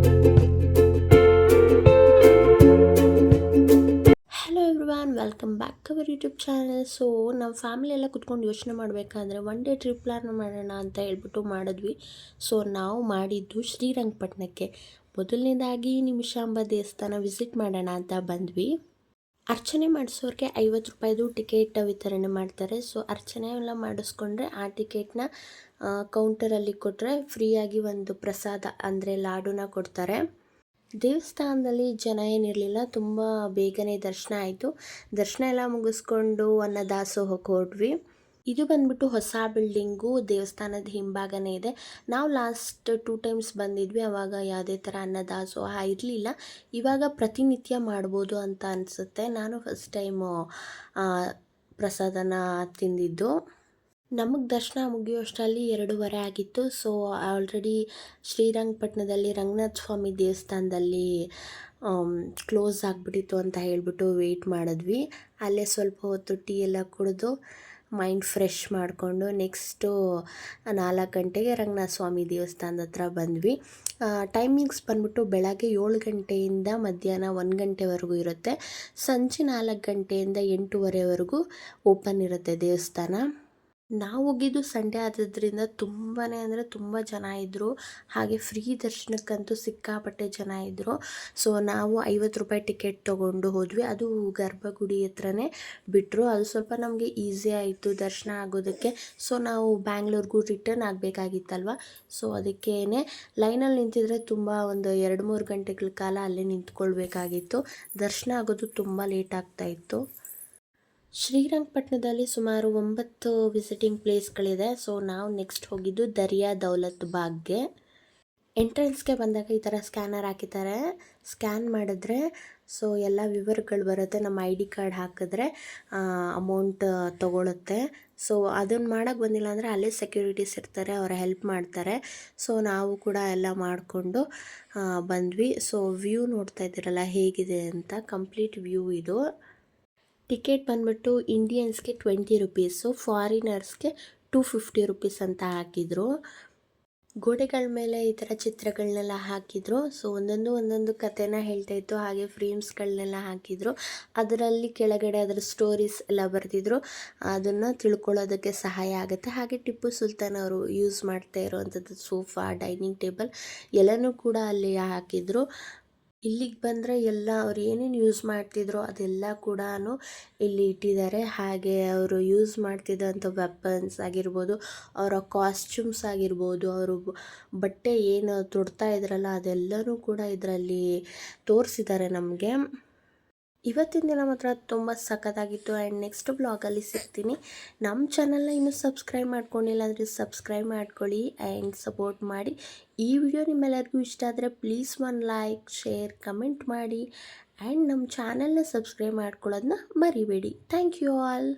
Hello everyone, welcome back to our YouTube channel. So ನಮ್ಮ family ಎಲ್ಲ ಕುತ್ಕೊಂಡು ಯೋಚನೆ ಮಾಡಬೇಕಾದ್ರೆ ಒನ್ ಡೇ ಟ್ರಿಪ್ ಪ್ಲಾನ್ ಮಾಡೋಣ ಅಂತ ಹೇಳ್ಬಿಟ್ಟು ಮಾಡಿದ್ವಿ. ಸೊ ನಾವು ಮಾಡಿದ್ದು ಶ್ರೀರಂಗಪಟ್ಟಣಕ್ಕೆ. ಮೊದಲನೇದಾಗಿ ನಿಮಿಷಾಂಬ ದೇವಸ್ಥಾನ ವಿಸಿಟ್ ಮಾಡೋಣ ಅಂತ ಬಂದ್ವಿ. ಅರ್ಚನೆ ಮಾಡಿಸೋರಿಗೆ 50 ರೂಪಾಯಿದು ಟಿಕೆಟ್ ವಿತರಣೆ ಮಾಡ್ತಾರೆ. ಸೊ ಅರ್ಚನೆ ಎಲ್ಲ ಮಾಡಿಸ್ಕೊಂಡ್ರೆ ಆ ಟಿಕೆಟ್ನ ಕೌಂಟರಲ್ಲಿ ಕೊಟ್ಟರೆ ಫ್ರೀಯಾಗಿ ಒಂದು ಪ್ರಸಾದ ಅಂದರೆ ಲಾಡುನ ಕೊಡ್ತಾರೆ. ದೇವಸ್ಥಾನದಲ್ಲಿ ಜನ ಏನಿರಲಿಲ್ಲ, ತುಂಬ ಬೇಗನೆ ದರ್ಶನ ಆಯಿತು. ದರ್ಶನ ಎಲ್ಲ ಮುಗಿಸ್ಕೊಂಡು ಅನ್ನದಾಸೋಹಕ್ಕೆ ಹೊರಟ್ವಿ. ಇದು ಬಂದ್ಬಿಟ್ಟು ಹೊಸ ಬಿಲ್ಡಿಂಗು, ದೇವಸ್ಥಾನದ ಹಿಂಭಾಗನೇ ಇದೆ. ನಾವು ಲಾಸ್ಟ್ 2 ಟೈಮ್ಸ್ ಬಂದಿದ್ವಿ, ಆವಾಗ ಯಾವುದೇ ಥರ ಅನ್ನದಾಸೋಹ ಇರಲಿಲ್ಲ. ಇವಾಗ ಪ್ರತಿನಿತ್ಯ ಮಾಡ್ಬೋದು ಅಂತ ಅನಿಸುತ್ತೆ. ನಾನು ಫಸ್ಟ್ ಟೈಮು ಪ್ರಸಾದನ ತಿಂದಿದ್ದು. ನಮಗೆ ದರ್ಶನ ಮುಗಿಯೋಷ್ಟರಲ್ಲಿ 2:30 ಆಗಿತ್ತು. ಸೊ ಆಲ್ರೆಡಿ ಶ್ರೀರಂಗಪಟ್ಟಣದಲ್ಲಿ ರಂಗನಾಥ ಸ್ವಾಮಿ ದೇವಸ್ಥಾನದಲ್ಲಿ ಕ್ಲೋಸ್ ಆಗಿಬಿಟ್ಟಿತ್ತು ಅಂತ ಹೇಳಿಬಿಟ್ಟು ವೆಯ್ಟ್ ಮಾಡಿದ್ವಿ. ಅಲ್ಲೇ ಸ್ವಲ್ಪ ಹೊತ್ತು ಟೀ ಎಲ್ಲ ಕುಡಿದು ಮೈಂಡ್ ಫ್ರೆಶ್ ಮಾಡಿಕೊಂಡು ನೆಕ್ಸ್ಟು 4 ಗಂಟೆಗೆ ರಂಗನಾಥ ಸ್ವಾಮಿ ದೇವಸ್ಥಾನದ ಹತ್ರ ಬಂದ್ವಿ. ಟೈಮಿಂಗ್ಸ್ ಬಂದ್ಬಿಟ್ಟು ಬೆಳಗ್ಗೆ 7 ಗಂಟೆಯಿಂದ ಮಧ್ಯಾಹ್ನ 1 ಗಂಟೆವರೆಗೂ ಇರುತ್ತೆ. ಸಂಜೆ 4 ಗಂಟೆಯಿಂದ 8:30ವರೆಗೂ ಓಪನ್ ಇರುತ್ತೆ ದೇವಸ್ಥಾನ. ನಾವು ಹೋಗಿದ್ದು ಸಂಡೇ ಆದ್ರಿಂದ ತುಂಬಾ ಅಂದರೆ ತುಂಬ ಜನ ಇದ್ದರು. ಹಾಗೆ ಫ್ರೀ ದರ್ಶನಕ್ಕಂತೂ ಸಿಕ್ಕಾಪಟ್ಟೆ ಜನ ಇದ್ದರು. ಸೊ ನಾವು 50 ರೂಪಾಯಿ ಟಿಕೆಟ್ ತೊಗೊಂಡು ಹೋದ್ವಿ. ಅದು ಗರ್ಭಗುಡಿ ಹತ್ರನೇ ಬಿಟ್ಟರು. ಅದು ಸ್ವಲ್ಪ ನಮಗೆ ಈಸಿ ಆಯಿತು ದರ್ಶನ ಆಗೋದಕ್ಕೆ. ಸೊ ನಾವು ಬ್ಯಾಂಗ್ಳೂರ್ಗೂ ರಿಟರ್ನ್ ಆಗಬೇಕಾಗಿತ್ತಲ್ವ. ಸೊ ಅದಕ್ಕೇ ಲೈನಲ್ಲಿ ನಿಂತಿದ್ರೆ ತುಂಬ ಒಂದು 2-3 ಗಂಟೆಗಳ ಕಾಲ ಅಲ್ಲೇ ನಿಂತ್ಕೊಳ್ಬೇಕಾಗಿತ್ತು. ದರ್ಶನ ಆಗೋದು ತುಂಬ ಲೇಟ್ ಆಗ್ತಾಯಿತ್ತು. ಶ್ರೀರಂಗಪಟ್ಟಣದಲ್ಲಿ ಸುಮಾರು 9 ವಿಸಿಟಿಂಗ್ ಪ್ಲೇಸ್ಗಳಿದೆ. ಸೊ ನಾವು ನೆಕ್ಸ್ಟ್ ಹೋಗಿದ್ದು ದರಿಯಾ ದೌಲತ್ ಬಾಗ್ಗೆ. ಎಂಟ್ರೆನ್ಸ್ಗೆ ಬಂದಾಗ ಈ ಥರ ಸ್ಕ್ಯಾನರ್ ಹಾಕಿದ್ದಾರೆ. ಸ್ಕ್ಯಾನ್ ಮಾಡಿದ್ರೆ ಸೊ ಎಲ್ಲ ವಿವರಗಳು ಬರುತ್ತೆ. ನಮ್ಮ ID ಕಾರ್ಡ್ ಹಾಕಿದ್ರೆ ಅಮೌಂಟ್ ತೊಗೊಳುತ್ತೆ. ಸೊ ಅದನ್ನು ಮಾಡೋಕ್ಕೆ ಬಂದಿಲ್ಲ ಅಂದರೆ ಅಲ್ಲೇ ಸೆಕ್ಯೂರಿಟೀಸ್ ಇರ್ತಾರೆ, ಅವರ ಹೆಲ್ಪ್ ಮಾಡ್ತಾರೆ. ಸೊ ನಾವು ಕೂಡ ಎಲ್ಲ ಮಾಡಿಕೊಂಡು ಬಂದ್ವಿ. ಸೊ ವ್ಯೂ ನೋಡ್ತಾ ಇದ್ದೀರಲ್ಲ ಹೇಗಿದೆ ಅಂತ, ಕಂಪ್ಲೀಟ್ ವ್ಯೂ ಇದು. ಟಿಕೆಟ್ ಬಂದ್ಬಿಟ್ಟು ಇಂಡಿಯನ್ಸ್ಗೆ 20 ರುಪೀಸು, ಫಾರಿನರ್ಸ್ಗೆ 250 ರುಪೀಸ್ ಅಂತ ಹಾಕಿದರು. ಗೋಡೆಗಳ ಮೇಲೆ ಈ ಥರ ಚಿತ್ರಗಳನ್ನೆಲ್ಲ ಹಾಕಿದರು. ಸೊ ಒಂದೊಂದು ಕಥೆನ ಹೇಳ್ತಾ ಇತ್ತು. ಹಾಗೆ ಫ್ರೇಮ್ಸ್ಗಳನ್ನೆಲ್ಲ ಹಾಕಿದರು. ಅದರಲ್ಲಿ ಕೆಳಗಡೆ ಅದರ ಸ್ಟೋರೀಸ್ ಎಲ್ಲ ಬರೆದಿದ್ರು. ಅದನ್ನು ತಿಳ್ಕೊಳ್ಳೋದಕ್ಕೆ ಸಹಾಯ ಆಗುತ್ತೆ. ಹಾಗೆ ಟಿಪ್ಪು ಸುಲ್ತಾನ್ ಅವರು ಯೂಸ್ ಮಾಡ್ತಾ ಇರೋವಂಥದ್ದು ಸೋಫಾ, ಡೈನಿಂಗ್ ಟೇಬಲ್ ಎಲ್ಲನೂ ಕೂಡ ಅಲ್ಲಿ ಹಾಕಿದರು. ಇಲ್ಲಿಗೆ ಬಂದರೆ ಎಲ್ಲ ಅವ್ರು ಏನೇನು ಯೂಸ್ ಮಾಡ್ತಿದ್ರೋ ಅದೆಲ್ಲ ಕೂಡ ಇಲ್ಲಿ ಇಟ್ಟಿದ್ದಾರೆ. ಹಾಗೆ ಅವರು ಯೂಸ್ ಮಾಡ್ತಿದ್ದಂಥ ವೆಪನ್ಸ್ ಆಗಿರ್ಬೋದು, ಅವರ ಕಾಸ್ಟ್ಯೂಮ್ಸ್ ಆಗಿರ್ಬೋದು, ಅವರು ಬಟ್ಟೆ ಏನು ತೊಡ್ತಾ ಇದ್ರಲ್ಲ ಅದೆಲ್ಲನೂ ಕೂಡ ಇದರಲ್ಲಿ ತೋರಿಸಿದ್ದಾರೆ ನಮಗೆ. ಇವತ್ತಿನ ದಿನ ಮಾತ್ರ ತುಂಬ ಸಖತ್ತಾಗಿತ್ತು. ಆ್ಯಂಡ್ ನೆಕ್ಸ್ಟ್ ಬ್ಲಾಗಲ್ಲಿ ಸಿಗ್ತೀನಿ. ನಮ್ಮ ಚಾನಲ್ನ ಇನ್ನೂ ಸಬ್ಸ್ಕ್ರೈಬ್ ಮಾಡ್ಕೊಂಡಿಲ್ಲ ಅಂದರೆ ಸಬ್ಸ್ಕ್ರೈಬ್ ಮಾಡ್ಕೊಳ್ಳಿ ಆ್ಯಂಡ್ ಸಪೋರ್ಟ್ ಮಾಡಿ. ಈ ವಿಡಿಯೋ ನಿಮ್ಮೆಲ್ಲರಿಗೂ ಇಷ್ಟ ಆದರೆ ಪ್ಲೀಸ್ ಒಂದು ಲೈಕ್, ಶೇರ್, ಕಮೆಂಟ್ ಮಾಡಿ ಆ್ಯಂಡ್ ನಮ್ಮ ಚಾನಲ್ನ ಸಬ್ಸ್ಕ್ರೈಬ್ ಮಾಡ್ಕೊಳ್ಳೋದನ್ನ ಮರಿಬೇಡಿ. Thank you all.